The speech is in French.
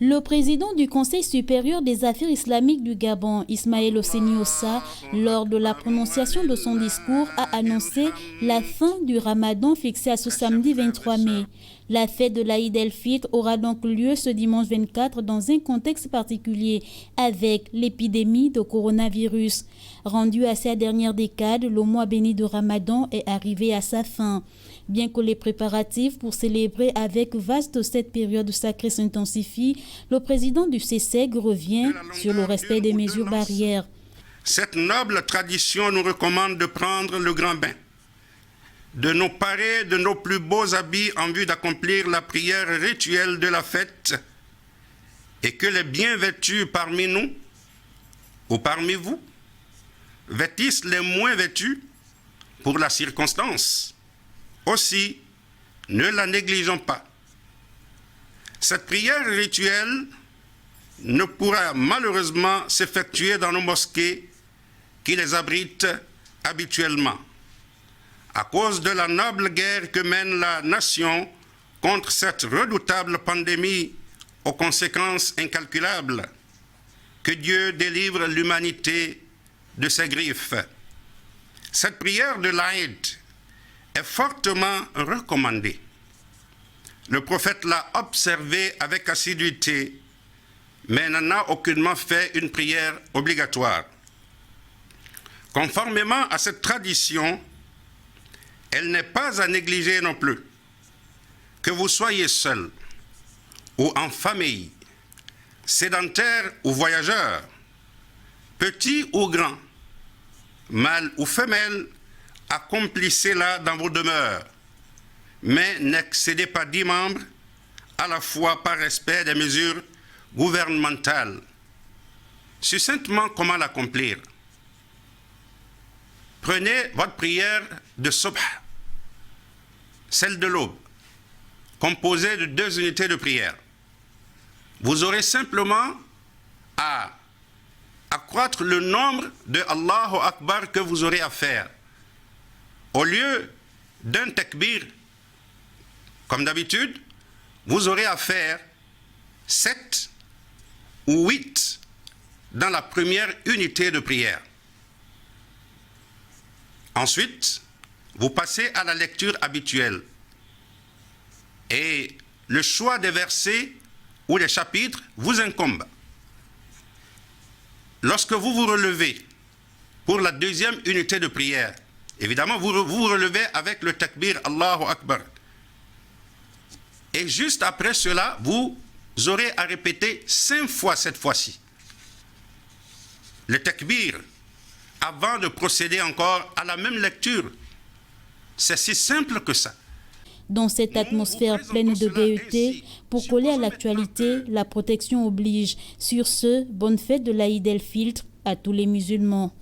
Le président du Conseil supérieur des affaires islamiques du Gabon, Ismaël Hosseini Ossa, lors de la prononciation de son discours, a annoncé la fin du ramadan fixé à ce samedi 23 mai. La fête de l'Aïd el-Fitr aura donc lieu ce dimanche 24 dans un contexte particulier avec l'épidémie de coronavirus. Rendu à sa dernière décade, le mois béni de Ramadan est arrivé à sa fin. Bien que les préparatifs pour célébrer avec vaste cette période sacrée s'intensifient, le président du CSEG revient sur le respect des mesures barrières. Cette noble tradition nous recommande de prendre le grand bain, de nous parer de nos plus beaux habits en vue d'accomplir la prière rituelle de la fête et que les bien vêtus parmi nous ou parmi vous vêtissent les moins vêtus pour la circonstance. Aussi, ne la négligeons pas. Cette prière rituelle ne pourra malheureusement s'effectuer dans nos mosquées qui les abritent habituellement, à cause de la noble guerre que mène la nation contre cette redoutable pandémie aux conséquences incalculables. Que Dieu délivre l'humanité de ses griffes. Cette prière de l'Aïd est fortement recommandée. Le prophète l'a observée avec assiduité, mais n'en a aucunement fait une prière obligatoire. Conformément à cette tradition, elle n'est pas à négliger non plus. Que vous soyez seul ou en famille, sédentaire ou voyageur, petit ou grand, mâle ou femelle, accomplissez-la dans vos demeures, mais n'excédez pas 10 membres, à la fois par respect des mesures gouvernementales. Succinctement, comment l'accomplir? Prenez votre prière de Subh, celle de l'aube, composée de 2 unités de prière. Vous aurez simplement à accroître le nombre de Allahu Akbar que vous aurez à faire. Au lieu d'un takbir, comme d'habitude, vous aurez à faire 7 ou 8 dans la première unité de prière. Ensuite, vous passez à la lecture habituelle. Et le choix des versets ou des chapitres vous incombe. Lorsque vous vous relevez pour la 2e unité de prière, évidemment, vous vous relevez avec le takbir Allahu Akbar. Et juste après cela, vous aurez à répéter 5 fois cette fois-ci le takbir avant de procéder encore à la même lecture. C'est si simple que ça. Dans cette atmosphère pleine de gaieté, pour coller à l'actualité, la protection oblige. Sur ce, bonne fête de l'Aïd el-Fitr à tous les musulmans.